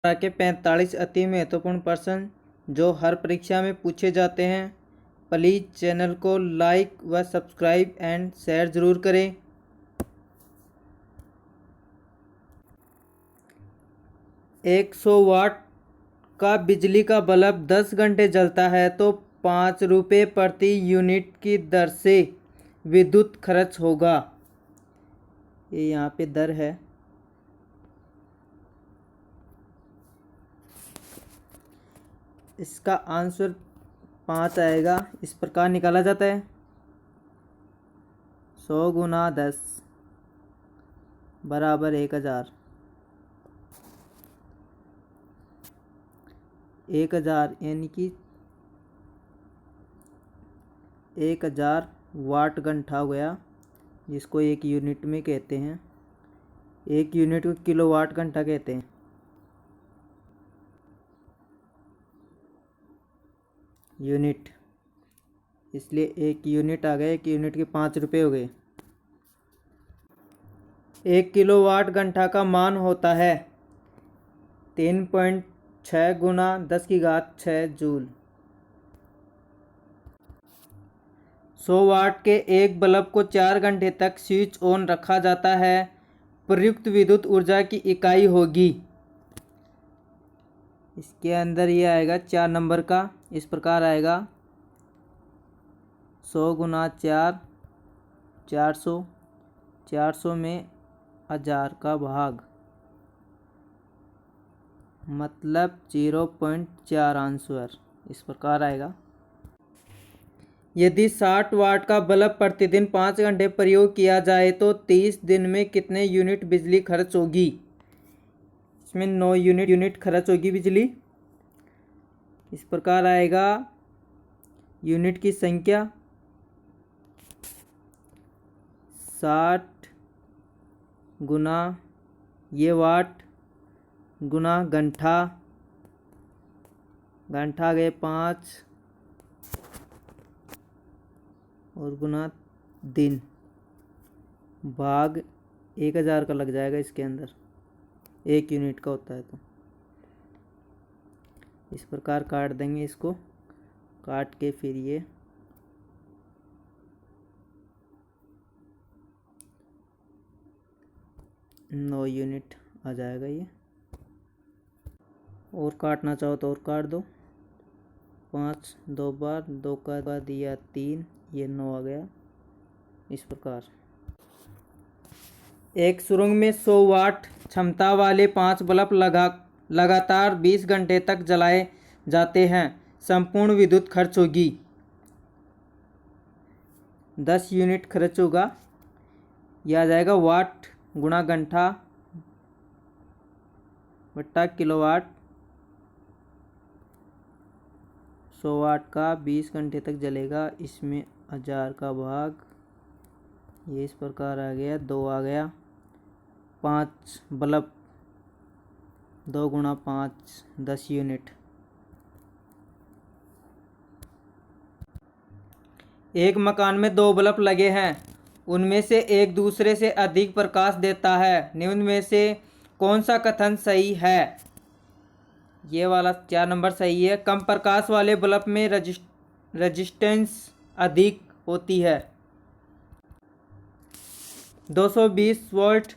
तरह के 45 अति महत्वपूर्ण प्रश्न जो हर परीक्षा में पूछे जाते हैं। प्लीज़ चैनल को लाइक व सब्सक्राइब एंड शेयर ज़रूर करें। 100 वाट का बिजली का बल्ब 10 घंटे जलता है तो 5 रुपये प्रति यूनिट की दर से विद्युत खर्च होगा। ये यहाँ पे दर है। इसका आंसर 5 आएगा। इस प्रकार निकाला जाता है। 100 गुना 10 बराबर 1000। 1000 यानी कि 1000 वाट घंटा हो गया, जिसको एक यूनिट में कहते हैं। एक यूनिट को किलोवाट घंटा कहते हैं। यूनिट, इसलिए एक यूनिट आ गया। एक यूनिट के 5 रुपये हो गए। 1 किलोवाट घंटा का मान होता है 3.6 गुना 10 की घात 6 जूल। 100 वाट के एक बल्ब को 4 घंटे तक स्विच ऑन रखा जाता है। प्रयुक्त विद्युत ऊर्जा की इकाई होगी। इसके अंदर ये आएगा 4 नंबर का। इस प्रकार आएगा 100 गुना 4 400। 400 में 1000 का भाग, मतलब 0.4 आंसर। इस प्रकार आएगा। यदि 60 वाट का बल्ब प्रतिदिन 5 घंटे प्रयोग किया जाए तो 30 दिन में कितने यूनिट बिजली खर्च होगी? इसमें 9 यूनिट खर्च होगी बिजली। इस प्रकार आएगा। यूनिट की संख्या 60 गुना ये वाट गुना घंटा। घंटा गए 5 और गुना दिन, भाग 1000 का लग जाएगा इसके अंदर। एक यूनिट का होता है तो इस प्रकार काट देंगे। इसको काट के फिर ये 9 यूनिट आ जाएगा। ये और काटना चाहो तो और काट दो। 5 2 बार 2 का दिया 3, ये 9 आ गया। इस प्रकार एक सुरंग में 100 वाट क्षमता वाले 5 बल्ब लगातार 20 घंटे तक जलाए जाते हैं। संपूर्ण विद्युत खर्च होगी। 10 यूनिट खर्च होगा। यह आ जाएगा वाट गुणा घंटा बट्टा किलोवाट। 100 वाट का 20 घंटे तक जलेगा। इसमें 1000 का भाग, ये इस प्रकार आ गया। 2 आ गया। 5 बल्ब 2 गुणा 5 10 यूनिट। एक मकान में 2 बल्ब लगे हैं। उनमें से एक दूसरे से अधिक प्रकाश देता है। निम्न में से कौन सा कथन सही है? ये वाला 4 नंबर सही है। कम प्रकाश वाले बल्ब में रेजिस्टेंस अधिक होती है। 220 वोल्ट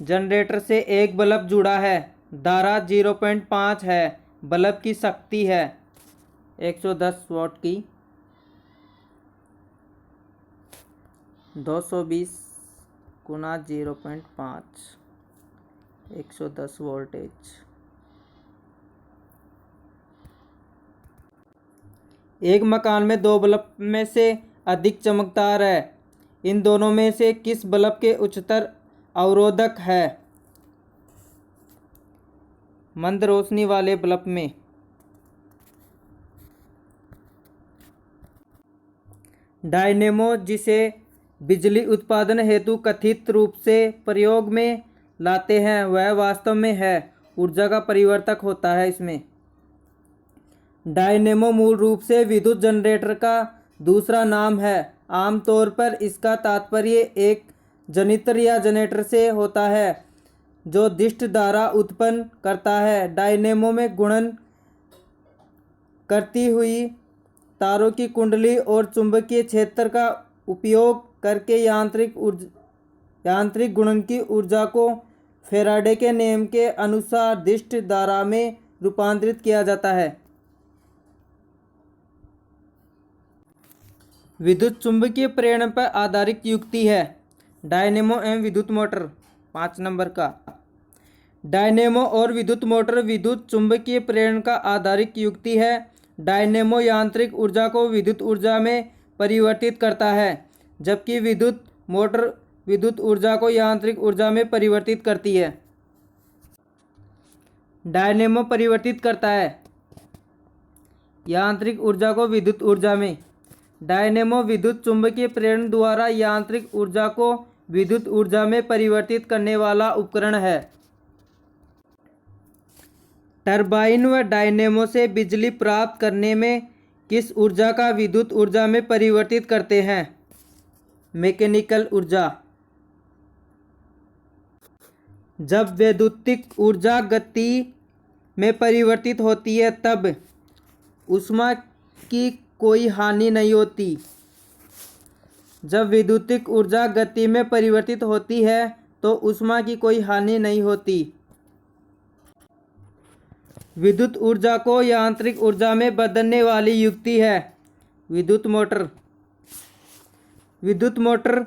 जनरेटर से एक बल्ब जुड़ा है। धारा 0.5 है। बल्ब की शक्ति है 110 वोल्ट की। 220 गुना 0.5 110 वोल्टेज। एक मकान में 2 बल्ब में से अधिक चमकदार है। इन दोनों में से किस बल्ब के उच्चतर अवरोधक है? मंद रोशनी वाले बल्ब में। डायनेमो, जिसे बिजली उत्पादन हेतु कथित रूप से प्रयोग में लाते हैं, वह वास्तव में है ऊर्जा का परिवर्तक होता है। इसमें डायनेमो मूल रूप से विद्युत जनरेटर का दूसरा नाम है। आमतौर पर इसका तात्पर्य एक जनित्र या जनरेटर से होता है। जो दिष्ट धारा उत्पन्न करता है। डायनेमो में गुणन करती हुई तारों की कुंडली और चुंबकीय क्षेत्र का उपयोग करके यांत्रिक गुणन की ऊर्जा को फैराडे के नियम के अनुसार दिष्ट धारा में रूपांतरित किया जाता है। विद्युत चुंबकीय प्रेरण पर आधारित युक्ति है। डायनेमो एवं विद्युत मोटर 5 नंबर का। डायनेमो और विद्युत मोटर विद्युत चुंबकीय प्रेरण का आधारित युक्ति है। डायनेमो यांत्रिक ऊर्जा को विद्युत ऊर्जा में परिवर्तित करता है, जबकि विद्युत मोटर विद्युत ऊर्जा को यांत्रिक ऊर्जा में परिवर्तित करती है। डायनेमो परिवर्तित करता है यांत्रिक ऊर्जा को विद्युत ऊर्जा में। डायनेमो विद्युत चुंबकीय प्रेरण द्वारा यांत्रिक ऊर्जा को विद्युत ऊर्जा में परिवर्तित करने वाला उपकरण है। टरबाइन व डायनेमो से बिजली प्राप्त करने में किस ऊर्जा का विद्युत ऊर्जा में परिवर्तित करते हैं? मैकेनिकल ऊर्जा। जब वैद्युतिक ऊर्जा गति में परिवर्तित होती है तब ऊष्मा की कोई हानि नहीं होती। जब विद्युतिक ऊर्जा गति में परिवर्तित होती है तो ऊष्मा की कोई हानि नहीं होती। विद्युत ऊर्जा को यांत्रिक ऊर्जा में बदलने वाली युक्ति है विद्युत मोटर। विद्युत मोटर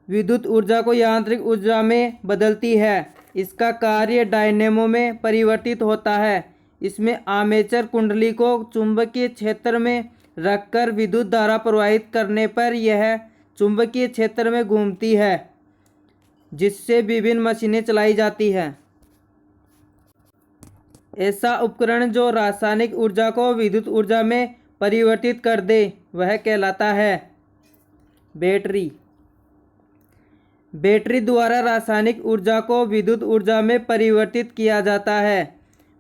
विद्युत ऊर्जा को यांत्रिक ऊर्जा में बदलती है। इसका कार्य डायनेमो में परिवर्तित होता है। इसमें आर्मेचर कुंडली को चुंबकीय क्षेत्र में रखकर विद्युत धारा प्रवाहित करने पर यह चुंबकीय क्षेत्र में घूमती है, जिससे विभिन्न मशीनें चलाई जाती हैं। ऐसा उपकरण जो रासायनिक ऊर्जा को विद्युत ऊर्जा में परिवर्तित कर दे वह कहलाता है बैटरी। बैटरी द्वारा रासायनिक ऊर्जा को विद्युत ऊर्जा में परिवर्तित किया जाता है।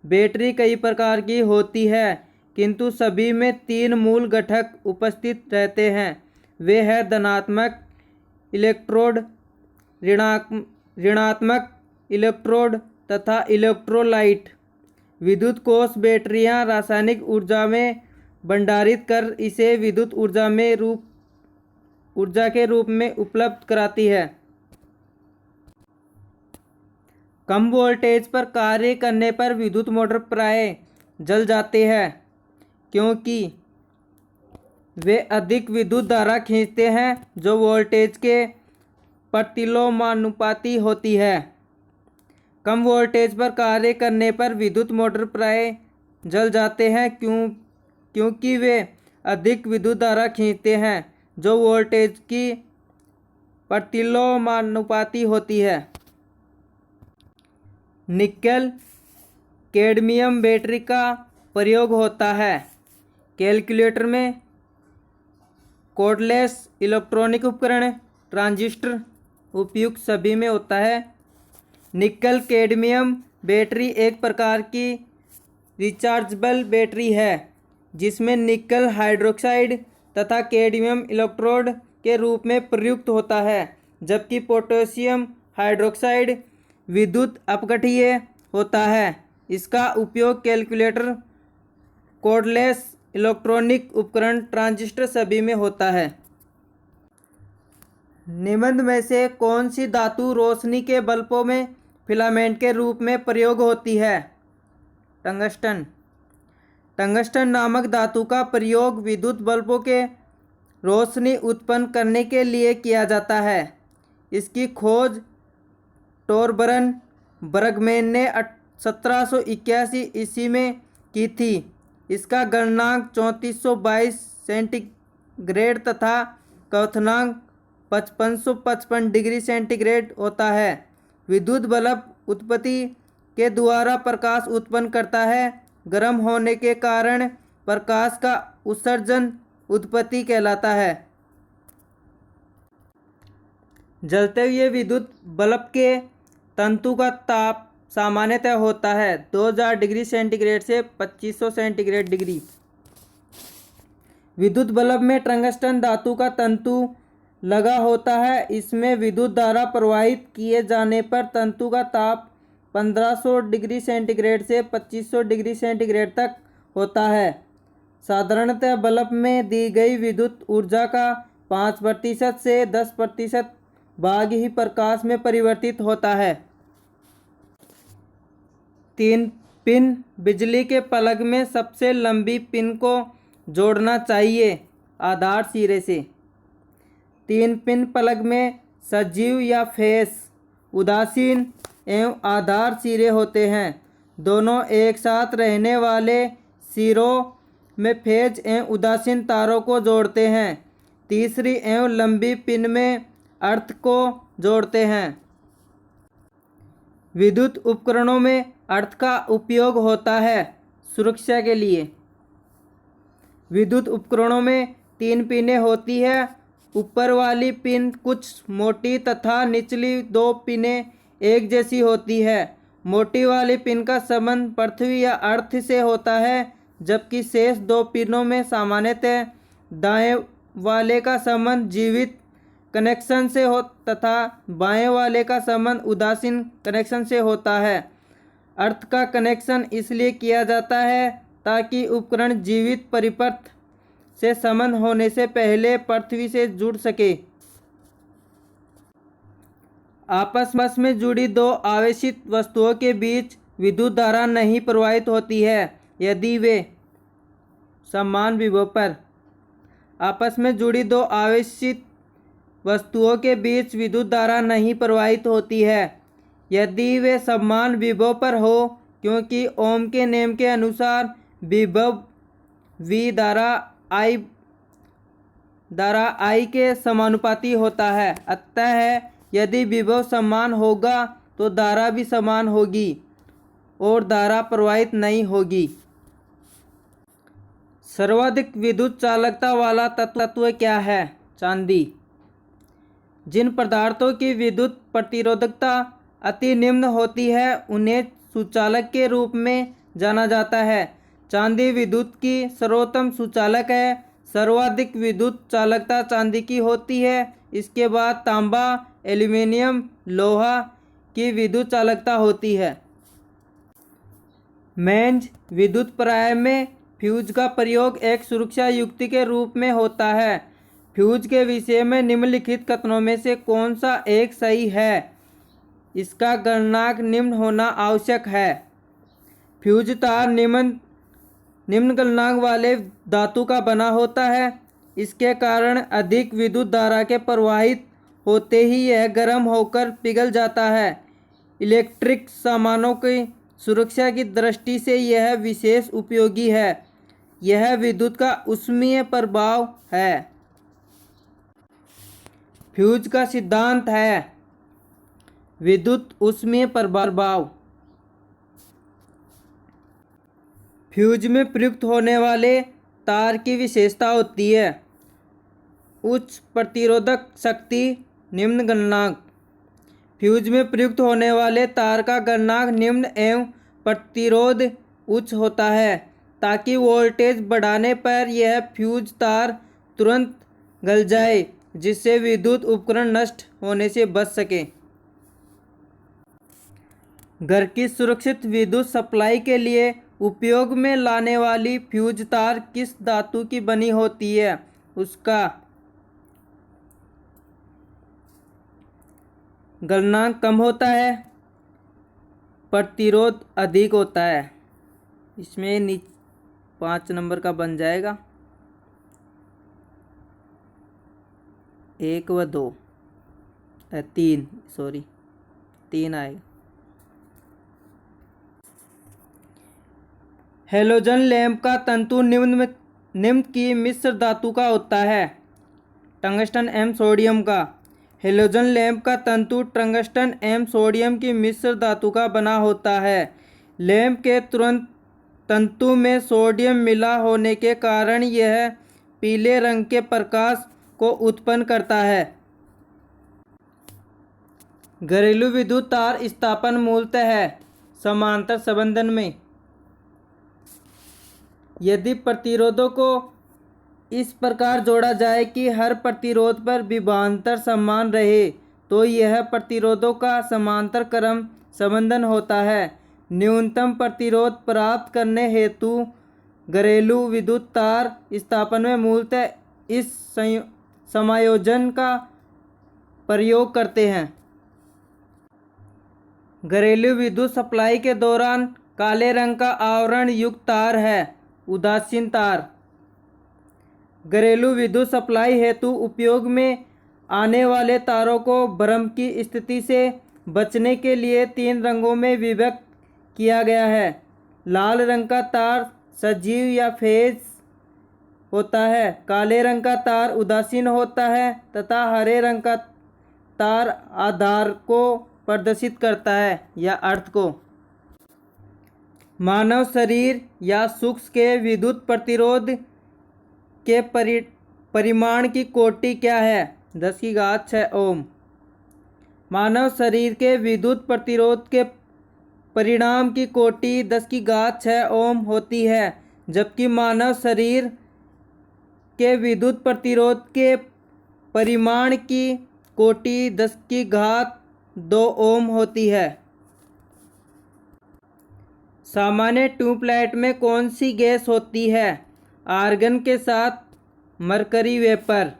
बैटरी कई प्रकार की होती है, किंतु सभी में 3 मूल घटक उपस्थित रहते हैं। वे हैं धनात्मक इलेक्ट्रोड, ऋणात्मक इलेक्ट्रोड तथा इलेक्ट्रोलाइट। विद्युत कोष बैटरियां रासायनिक ऊर्जा में भंडारित कर इसे विद्युत ऊर्जा के रूप में उपलब्ध कराती है। कम वोल्टेज पर कार्य करने पर विद्युत मोटर प्रायः जल जाते हैं, क्योंकि वे अधिक विद्युत धारा खींचते हैं जो वोल्टेज के प्रतिलोमानुपाती होती है। कम वोल्टेज पर कार्य करने पर विद्युत मोटर प्रायः जल जाते हैं क्योंकि वे अधिक विद्युत धारा खींचते हैं जो वोल्टेज की प्रतिलोमानुपाती होती है। निकेल कैडमियम बैटरी का प्रयोग होता है कैलकुलेटर में, कोर्डलेस इलेक्ट्रॉनिक उपकरण, ट्रांजिस्टर उपयुक्त सभी में होता है। निकेल कैडमियम बैटरी एक प्रकार की रिचार्जेबल बैटरी है जिसमें निकेल हाइड्रोक्साइड तथा कैडमियम इलेक्ट्रोड के रूप में प्रयुक्त होता है, जबकि पोटेशियम हाइड्रोक्साइड विद्युत अपघट्य होता है। इसका उपयोग कैलकुलेटर, कोर्डलेस इलेक्ट्रॉनिक उपकरण, ट्रांजिस्टर सभी में होता है। निम्न में से कौन सी धातु रोशनी के बल्बों में फिलामेंट के रूप में प्रयोग होती है? टंगस्टन। टंगस्टन नामक धातु का प्रयोग विद्युत बल्बों के रोशनी उत्पन्न करने के लिए किया जाता है। इसकी खोज टोरबरन बर्गमैन ने 1781 ईस्वी में की थी। इसका गलनांक 3422 सेंटीग्रेड तथा क्वथनांक 5555 डिग्री सेंटीग्रेड होता है। विद्युत बल्ब उत्पत्ति के द्वारा प्रकाश उत्पन्न करता है। गर्म होने के कारण प्रकाश का उत्सर्जन उत्पत्ति कहलाता है। जलते हुए विद्युत बल्ब के तंतु का ताप सामान्यतः होता है 2000 डिग्री सेंटीग्रेड से 2500 सेंटीग्रेड डिग्री। विद्युत बल्ब में टंगस्टन धातु का तंतु लगा होता है। इसमें विद्युत धारा प्रवाहित किए जाने पर तंतु का ताप 1500 डिग्री सेंटीग्रेड से 2500 डिग्री सेंटीग्रेड तक होता है। साधारणतः बल्ब में दी गई विद्युत ऊर्जा का 5% से 10% भाग ही प्रकाश में परिवर्तित होता है। 3 पिन बिजली के प्लग में सबसे लंबी पिन को जोड़ना चाहिए आधार सिरे से। 3 पिन प्लग में सजीव या फेस, उदासीन एवं आधार सिरे होते हैं। दोनों एक साथ रहने वाले सिरों में फेज एवं उदासीन तारों को जोड़ते हैं। तीसरी एवं लंबी पिन में अर्थ को जोड़ते हैं। विद्युत उपकरणों में अर्थ का उपयोग होता है सुरक्षा के लिए। विद्युत उपकरणों में 3 पिनें होती है। ऊपर वाली पिन कुछ मोटी तथा निचली 2 पिनें एक जैसी होती है। मोटी वाली पिन का संबंध पृथ्वी या अर्थ से होता है, जबकि शेष 2 पिनों में सामान्यतः दाएं वाले का संबंध जीवित कनेक्शन से हो तथा बाएं वाले का संबंध उदासीन कनेक्शन से होता है। अर्थ का कनेक्शन इसलिए किया जाता है ताकि उपकरण जीवित परिपथ से संबंध होने से पहले पृथ्वी से जुड़ सके। आपस में जुड़ी 2 आवेशित वस्तुओं के बीच विद्युत धारा नहीं प्रवाहित होती है यदि वे समान विभव पर। आपस में जुड़ी 2 आवेशित वस्तुओं के बीच विद्युत धारा नहीं प्रवाहित होती है यदि वे समान विभव पर हो, क्योंकि ओम के नियम के अनुसार विभव V धारा I के समानुपाती होता है। अतः यदि विभव समान होगा तो धारा भी समान होगी और धारा प्रवाहित नहीं होगी। सर्वाधिक विद्युत चालकता वाला तत्व क्या है? चांदी। जिन पदार्थों की विद्युत प्रतिरोधकता अति निम्न होती है उन्हें सुचालक के रूप में जाना जाता है। चांदी विद्युत की सर्वोत्तम सुचालक है। सर्वाधिक विद्युत चालकता चांदी की होती है। इसके बाद तांबा, एल्यूमीनियम, लोहा की विद्युत चालकता होती है। मेंज विद्युत प्रवाह में फ्यूज का प्रयोग एक सुरक्षा युक्ति के रूप में होता है। फ्यूज के विषय में निम्नलिखित कथनों में से कौन सा एक सही है? इसका गलनांक निम्न होना आवश्यक है। फ्यूज तार निम्न गलनांक वाले धातु का बना होता है। इसके कारण अधिक विद्युत धारा के प्रवाहित होते ही यह गर्म होकर पिघल जाता है। इलेक्ट्रिक सामानों की सुरक्षा की दृष्टि से यह विशेष उपयोगी है। यह विद्युत का ऊष्मीय प्रभाव है। फ्यूज का सिद्धांत है विद्युत ऊष्मीय प्रभाव। फ्यूज में प्रयुक्त होने वाले तार की विशेषता होती है उच्च प्रतिरोधक शक्ति, निम्न गलनांक। फ्यूज में प्रयुक्त होने वाले तार का गलनांक निम्न एवं प्रतिरोध उच्च होता है ताकि वोल्टेज बढ़ाने पर यह फ्यूज तार तुरंत गल जाए, जिससे विद्युत उपकरण नष्ट होने से बच सके। घर की सुरक्षित विद्युत सप्लाई के लिए उपयोग में लाने वाली फ्यूज तार किस धातु की बनी होती है? उसका गलनांक कम होता है, प्रतिरोध अधिक होता है। इसमें 5 नंबर का बन जाएगा 1 व 2 3 आएगा। हेलोजन लैंप का तंतु निम्न की मिश्र धातु का होता है। टंगस्टन एवं सोडियम का। हेलोजन लैंप का तंतु टंगस्टन एवं सोडियम की मिश्र धातु का बना होता है। लैंप के तुरंत तंतु में सोडियम मिला होने के कारण यह पीले रंग के प्रकाश को उत्पन्न करता है। घरेलू विद्युत तार स्थापन मूलतः है समांतर संबंधन में। यदि प्रतिरोधों को इस प्रकार जोड़ा जाए कि हर प्रतिरोध पर विभवांतर समान रहे तो यह प्रतिरोधों का समांतर क्रम संबंधन होता है। न्यूनतम प्रतिरोध प्राप्त करने हेतु घरेलू विद्युत तार स्थापन में मूलतः इस समायोजन का प्रयोग करते हैं। घरेलू विद्युत सप्लाई के दौरान काले रंग का आवरण युक्त तार है उदासीन तार। घरेलू विद्युत सप्लाई हेतु उपयोग में आने वाले तारों को भ्रम की स्थिति से बचने के लिए 3 रंगों में विभक्त किया गया है। लाल रंग का तार सजीव या फेज होता है, काले रंग का तार उदासीन होता है तथा हरे रंग का तार आधार को प्रदर्शित करता है या अर्थ को। मानव शरीर या सूक्ष्म के विद्युत प्रतिरोध के परिमाण की कोटि क्या है? 10⁻⁶ ओम। मानव शरीर के विद्युत प्रतिरोध के परिणाम की कोटि 10⁻⁶ ओम होती है, जबकि मानव शरीर के विद्युत प्रतिरोध के परिमाण की कोटि 10⁻² ओम होती है। सामान्य ट्यूबलाइट में कौन सी गैस होती है? आर्गन के साथ मरकरी वेपर।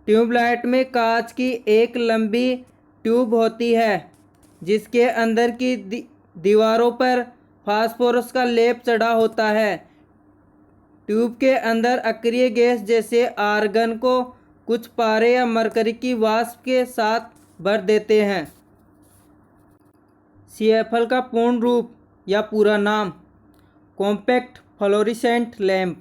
ट्यूबलाइट में कांच की एक लंबी ट्यूब होती है जिसके अंदर की दीवारों पर फास्फोरस का लेप चढ़ा होता है। ट्यूब के अंदर अक्रिय गैस जैसे आर्गन को कुछ पारे या मरकरी की वाष्प के साथ भर देते हैं। CFL का पूर्ण रूप या पूरा नाम compact fluorescent lamp.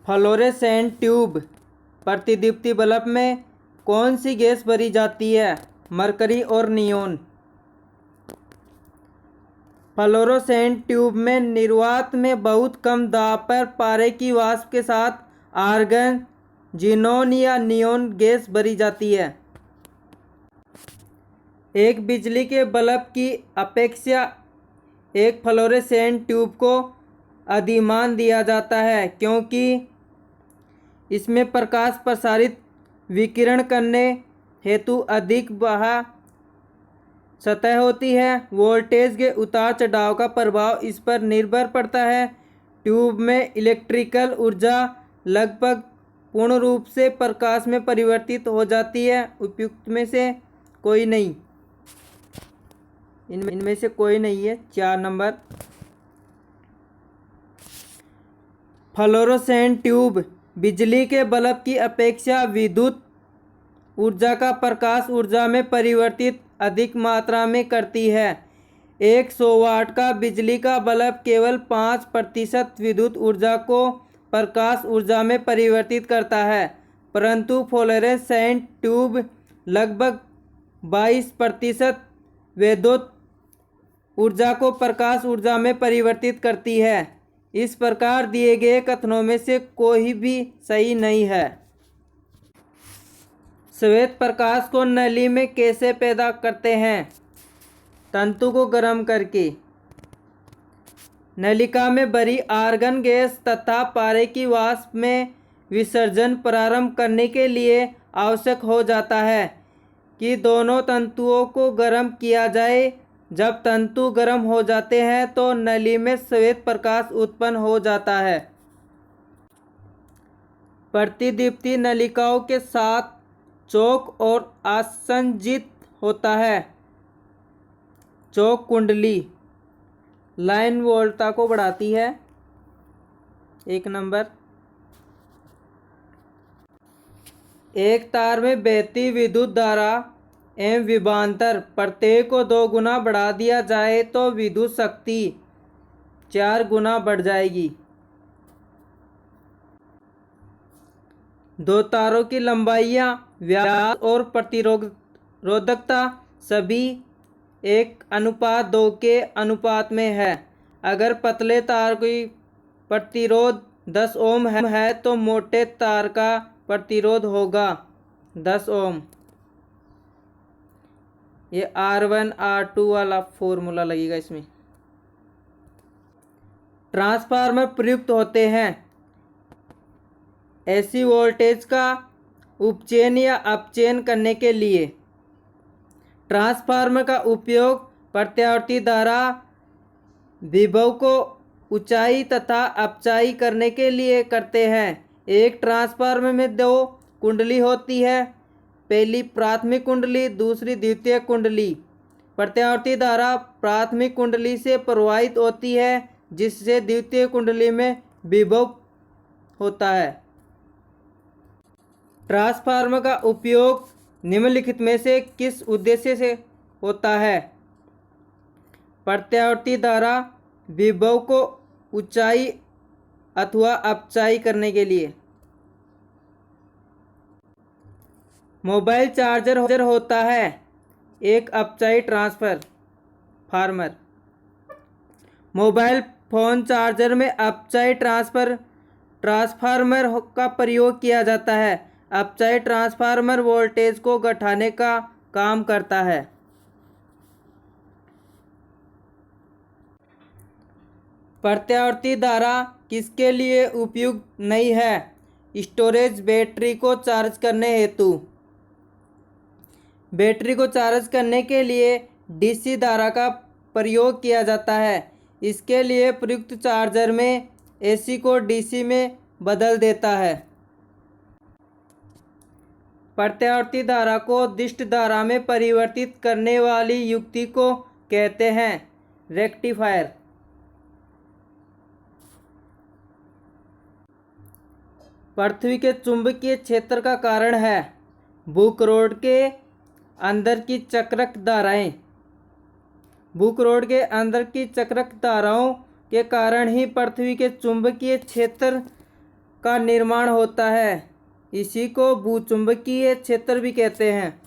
Fluorescent tube प्रतिदीप्ति बल्ब में कौन सी गैस भरी जाती है? मरकरी और नियोन। फ्लोरोसेंट ट्यूब में निर्वात में बहुत कम दाब पर पारे की वाष्प के साथ आर्गन, जिनोन या नियोन गैस भरी जाती है। एक बिजली के बल्ब की अपेक्षा एक फ्लोरोसेंट ट्यूब को अधिमान दिया जाता है क्योंकि इसमें प्रकाश प्रसारित विकिरण करने हेतु अधिक बाह्य सतह होती है। वोल्टेज के उतार चढ़ाव का प्रभाव इस पर निर्भर पड़ता है। ट्यूब में इलेक्ट्रिकल ऊर्जा लगभग पूर्ण रूप से प्रकाश में परिवर्तित हो जाती है। उपयुक्त में से कोई नहीं, इनमें से कोई नहीं है। 4 नंबर। फ्लोरोसेंट ट्यूब बिजली के बल्ब की अपेक्षा विद्युत ऊर्जा का प्रकाश ऊर्जा में परिवर्तित अधिक मात्रा में करती है। 100 वाट का बिजली का बल्ब केवल 5% विद्युत ऊर्जा को प्रकाश ऊर्जा में परिवर्तित करता है, परंतु फ्लोरोसेंट ट्यूब लगभग 22% विद्युत ऊर्जा को प्रकाश ऊर्जा में परिवर्तित करती है। इस प्रकार दिए गए कथनों में से कोई भी सही नहीं है। श्वेत प्रकाश को नली में कैसे पैदा करते हैं? तंतु को गर्म करके। नलिका में भरी आर्गन गैस तथा पारे की वाष्प में विसर्जन प्रारंभ करने के लिए आवश्यक हो जाता है कि दोनों तंतुओं को गर्म किया जाए। जब तंतु गर्म हो जाते हैं तो नली में श्वेत प्रकाश उत्पन्न हो जाता है। प्रतिदीप्ति नलिकाओं के साथ चौक और आसंजित होता है। चौक कुंडली लाइन वोल्टता को बढ़ाती है। 1 नंबर। एक तार में बहती विद्युत धारा एवं विभवांतर प्रत्येक को 2 गुना बढ़ा दिया जाए तो विद्युत शक्ति 4 गुना बढ़ जाएगी। 2 तारों की लंबाइयाँ, व्यास और प्रतिरोधकता सभी 1:2 के अनुपात में है। अगर पतले तार की प्रतिरोध 10 ओम है तो मोटे तार का प्रतिरोध होगा 10 ओम। ये R1 R2 वाला फॉर्मूला लगेगा इसमें। ट्रांसफार्मर प्रयुक्त होते हैं। एसी वोल्टेज का उपचयन या अपचयन करने के लिए। ट्रांसफार्मर का उपयोग प्रत्यावर्ती धारा विभव को ऊंचाई तथा अपचाई करने के लिए करते हैं। एक ट्रांसफार्मर में दो कुंडली होती है, पहली प्राथमिक कुंडली, दूसरी द्वितीयक कुंडली। प्रत्यावर्ती धारा प्राथमिक कुंडली से प्रवाहित होती है, जिससे द्वितीय कुंडली में विभव होता है। ट्रांसफार्मर का उपयोग निम्नलिखित में से किस उद्देश्य से होता है? प्रत्यावर्ती धारा विभव को ऊंचाई अथवा अपचाई करने के लिए। मोबाइल चार्जर होता है एक अपचाई ट्रांसफार्मर। मोबाइल फोन चार्जर में अपचाई ट्रांसफार्मर का प्रयोग किया जाता है। अपचाई ट्रांसफार्मर वोल्टेज को घटाने का काम करता है। प्रत्यावर्ती धारा किसके लिए उपयुक्त नहीं है? स्टोरेज बैटरी को चार्ज करने हेतु। बैटरी को चार्ज करने के लिए डीसी धारा का प्रयोग किया जाता है। इसके लिए प्रयुक्त चार्जर में एसी को डीसी में बदल देता है। प्रत्यावर्ती धारा को दिष्ट धारा में परिवर्तित करने वाली युक्ति को कहते हैं रेक्टिफायर। पृथ्वी के चुंबकीय क्षेत्र का कारण है भूकरोड़ के अंदर की चक्राकार धाराएं। भूकरोड़ के अंदर की चक्राकार धाराओं के कारण ही पृथ्वी के चुंबकीय क्षेत्र का निर्माण होता है। इसी को भूचुंबकीय क्षेत्र भी कहते हैं।